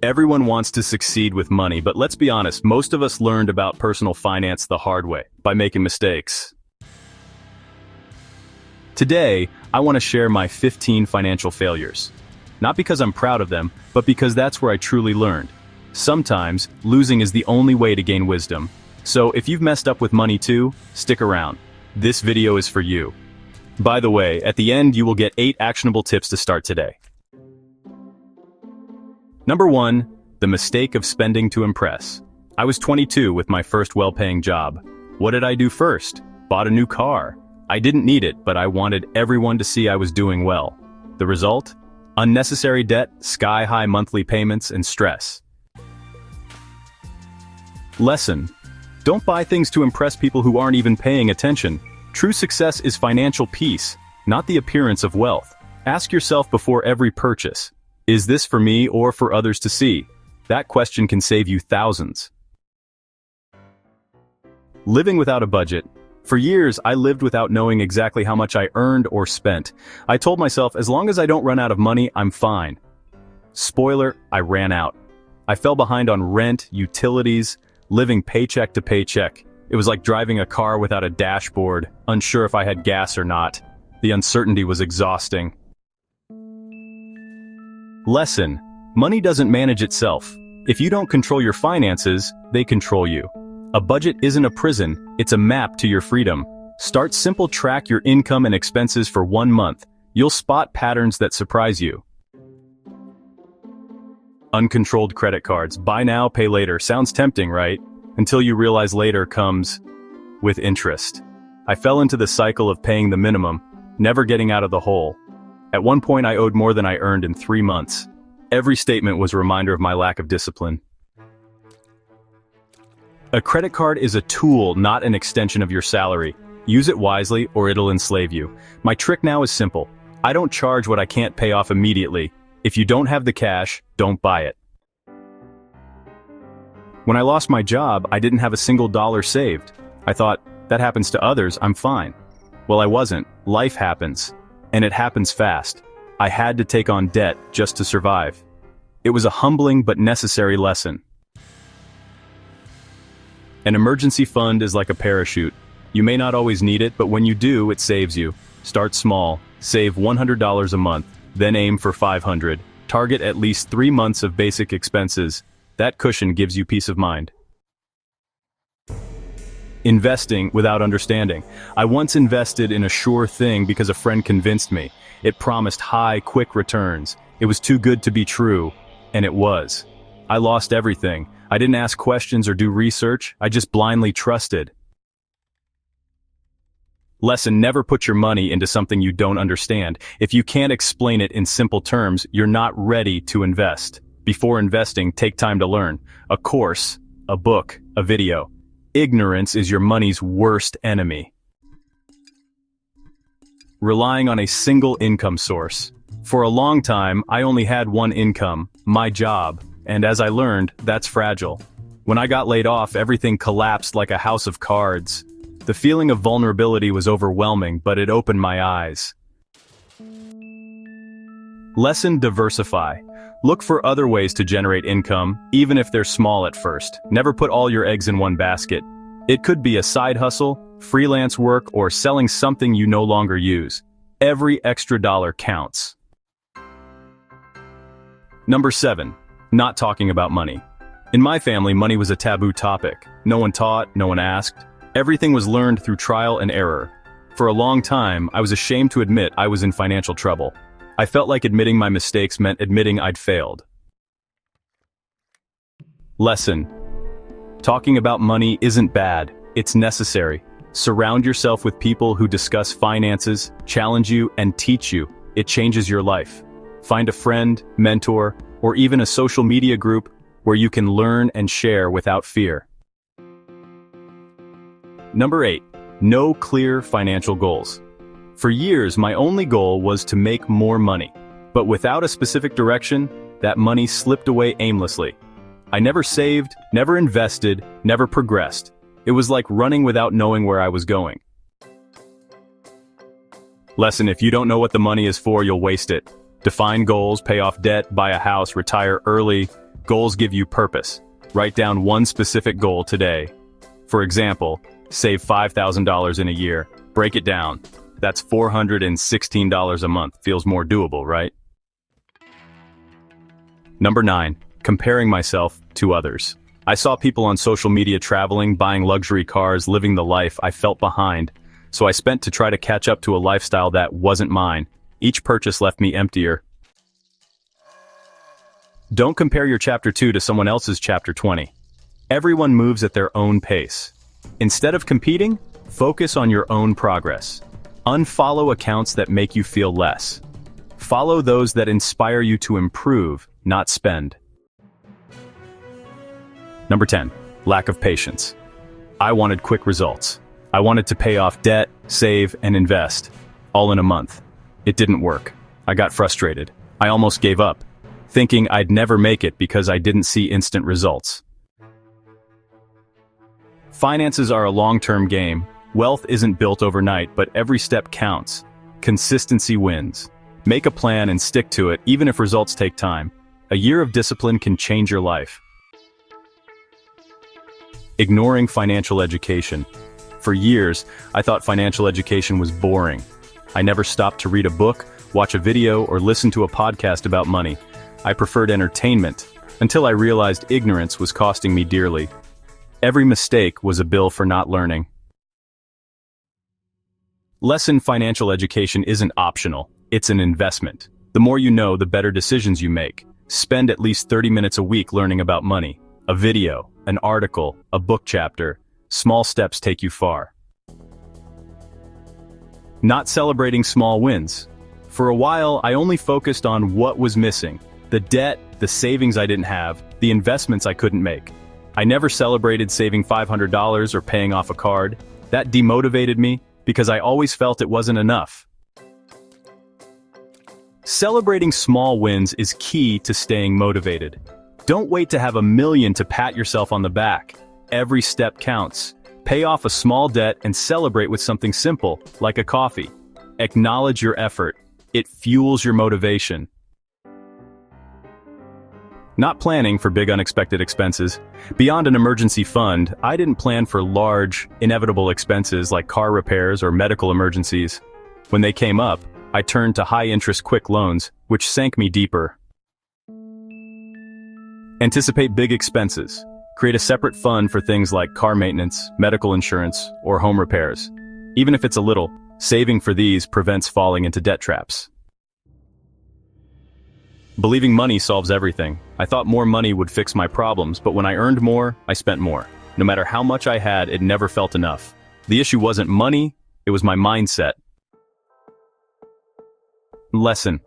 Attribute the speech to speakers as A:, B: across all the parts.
A: Everyone wants to succeed with money, but let's be honest, most of us learned about personal finance the hard way, by making mistakes. Today, I want to share my 15 financial failures. Not because I'm proud of them, but because that's where I truly learned. Sometimes, losing is the only way to gain wisdom. So if you've messed up with money too, stick around. This video is for you. By the way, at the end you will get 8 actionable tips to start today. Number 1, the mistake of spending to impress. I was 22 with my first well-paying job. What did I do first? Bought a new car. I didn't need it, but I wanted everyone to see I was doing well. The result? Unnecessary debt, sky-high monthly payments, and stress. Lesson: don't buy things to impress people who aren't even paying attention. True success is financial peace, not the appearance of wealth. Ask yourself before every purchase, is this for me or for others to see? That question can save you thousands. Living without a budget. For years, I lived without knowing exactly how much I earned or spent. I told myself, as long as I don't run out of money, I'm fine. Spoiler, I ran out. I fell behind on rent, utilities, living paycheck to paycheck. It was like driving a car without a dashboard, unsure if I had gas or not. The uncertainty was exhausting. Lesson: money doesn't manage itself. If you don't control your finances, they control you. A budget isn't a prison, it's a map to your freedom. Start simple, track your income and expenses for 1 month. You'll spot patterns that surprise you. Uncontrolled credit cards. Buy now, pay later. Sounds tempting, right? Until you realize later comes with interest. I fell into the cycle of paying the minimum, never getting out of the hole. At one point I owed more than I earned in 3 months. Every statement was a reminder of my lack of discipline. A credit card is a tool, not an extension of your salary. Use it wisely or it'll enslave you. My trick now is simple. I don't charge what I can't pay off immediately. If you don't have the cash, don't buy it. When I lost my job, I didn't have a single dollar saved. I thought, that happens to others, I'm fine. Well, I wasn't. Life happens. And it happens fast. I had to take on debt just to survive. It was a humbling but necessary lesson. An emergency fund is like a parachute. You may not always need it, but when you do, it saves you. Start small. Save $100 a month, then aim for $500. Target at least 3 months of basic expenses. That cushion gives you peace of mind. Investing without understanding. I once invested in a sure thing because a friend convinced me. It promised high, quick returns. It was too good to be true, and it was. I lost everything. I didn't ask questions or do research, I just blindly trusted. Lesson: never put your money into something you don't understand. If you can't explain it in simple terms, you're not ready to invest. Before investing, take time to learn. A course, a book, a video. Ignorance is your money's worst enemy. Relying on a single income source. For a long time, I only had one income, my job, and as I learned, that's fragile. When I got laid off, everything collapsed like a house of cards. The feeling of vulnerability was overwhelming, but it opened my eyes. Lesson: diversify. Look for other ways to generate income, even if they're small at first. Never put all your eggs in one basket. It could be a side hustle, freelance work, or selling something you no longer use. Every extra dollar counts. Number 7, not talking about money. In my family, money was a taboo topic. No one taught, no one asked. Everything was learned through trial and error. For a long time, I was ashamed to admit I was in financial trouble. I felt like admitting my mistakes meant admitting I'd failed. Lesson: talking about money isn't bad, it's necessary. Surround yourself with people who discuss finances, challenge you, and teach you. It changes your life. Find a friend, mentor, or even a social media group where you can learn and share without fear. Number 8, no clear financial goals. For years, my only goal was to make more money. But without a specific direction, that money slipped away aimlessly. I never saved, never invested, never progressed. It was like running without knowing where I was going. Lesson: if you don't know what the money is for, you'll waste it. Define goals, pay off debt, buy a house, retire early. Goals give you purpose. Write down one specific goal today. For example, save $5,000 in a year. Break it down. That's $416 a month. Feels more doable, right? Number 9, comparing myself to others. I saw people on social media traveling, buying luxury cars, living the life. I felt behind, so I spent to try to catch up to a lifestyle that wasn't mine. Each purchase left me emptier. Don't compare your chapter 2 to someone else's chapter 20. Everyone moves at their own pace. Instead of competing, focus on your own progress. Unfollow accounts that make you feel less. Follow those that inspire you to improve, not spend. Number 10, lack of patience. I wanted quick results. I wanted to pay off debt, save, and invest, all in a month. It didn't work. I got frustrated. I almost gave up, thinking I'd never make it because I didn't see instant results. Finances are a long-term game. Wealth isn't built overnight, but every step counts. Consistency wins. Make a plan and stick to it, even if results take time. A year of discipline can change your life. Ignoring financial education. For years, I thought financial education was boring. I never stopped to read a book, watch a video, or listen to a podcast about money. I preferred entertainment, until I realized ignorance was costing me dearly. Every mistake was a bill for not learning. Lesson: financial education isn't optional, it's an investment. The more you know, the better decisions you make. Spend at least 30 minutes a week learning about money. A video, an article, a book chapter. Small steps take you far. Not celebrating small wins. For a while, I only focused on what was missing. The debt, the savings I didn't have, the investments I couldn't make. I never celebrated saving $500 or paying off a card. That demotivated me because I always felt it wasn't enough. Celebrating small wins is key to staying motivated. Don't wait to have $1 million to pat yourself on the back. Every step counts. Pay off a small debt and celebrate with something simple, like a coffee. Acknowledge your effort. It fuels your motivation. Not planning for big unexpected expenses. Beyond an emergency fund, I didn't plan for large, inevitable expenses like car repairs or medical emergencies. When they came up, I turned to high-interest quick loans, which sank me deeper. Anticipate big expenses. Create a separate fund for things like car maintenance, medical insurance, or home repairs. Even if it's a little, saving for these prevents falling into debt traps. Believing money solves everything. I thought more money would fix my problems, but when I earned more, I spent more. No matter how much I had, it never felt enough. The issue wasn't money, it was my mindset. Lesson: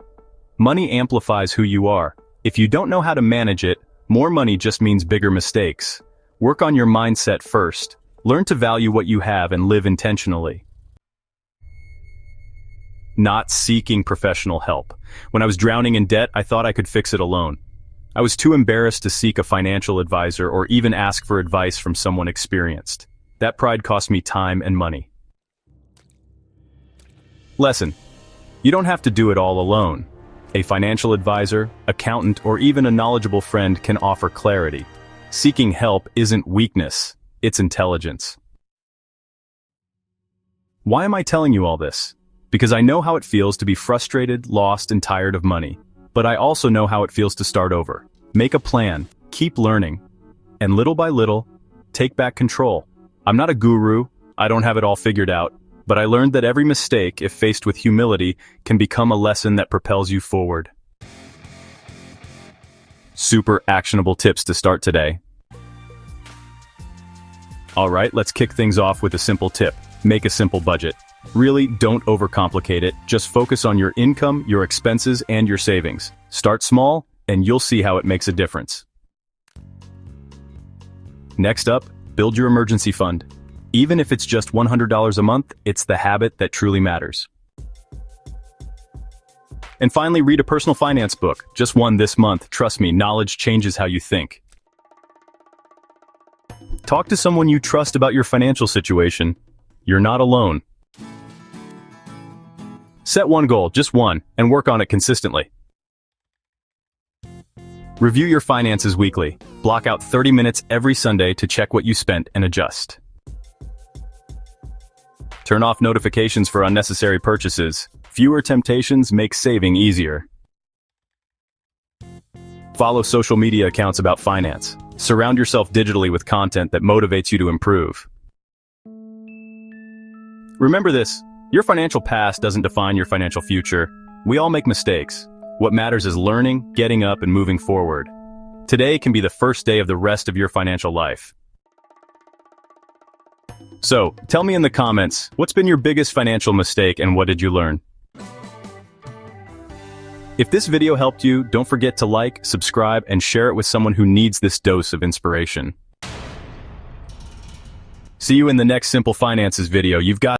A: money amplifies who you are. If you don't know how to manage it, more money just means bigger mistakes. Work on your mindset first. Learn to value what you have and live intentionally. Not seeking professional help. When I was drowning in debt, I thought I could fix it alone. I was too embarrassed to seek a financial advisor or even ask for advice from someone experienced. That pride cost me time and money. Lesson: you don't have to do it all alone. A financial advisor, accountant, or even a knowledgeable friend can offer clarity. Seeking help isn't weakness, it's intelligence. Why am I telling you all this? Because I know how it feels to be frustrated, lost, and tired of money. But I also know how it feels to start over. Make a plan, keep learning, and little by little, take back control. I'm not a guru, I don't have it all figured out, but I learned that every mistake, if faced with humility, can become a lesson that propels you forward. Super actionable tips to start today. Alright, let's kick things off with a simple tip. Make a simple budget. Really, don't overcomplicate it. Just focus on your income, your expenses, and your savings. Start small, and you'll see how it makes a difference. Next up, build your emergency fund. Even if it's just $100 a month, it's the habit that truly matters. And finally, read a personal finance book. Just one this month. Trust me, knowledge changes how you think. Talk to someone you trust about your financial situation. You're not alone. Set one goal, just one, and work on it consistently. Review your finances weekly. Block out 30 minutes every Sunday to check what you spent and adjust. Turn off notifications for unnecessary purchases. Fewer temptations make saving easier. Follow social media accounts about finance. Surround yourself digitally with content that motivates you to improve. Remember this, your financial past doesn't define your financial future. We all make mistakes. What matters is learning, getting up, and moving forward. Today can be the first day of the rest of your financial life. So, tell me in the comments, what's been your biggest financial mistake and what did you learn? If this video helped you, don't forget to like, subscribe, and share it with someone who needs this dose of inspiration. See you in the next Simple Finances video. You've got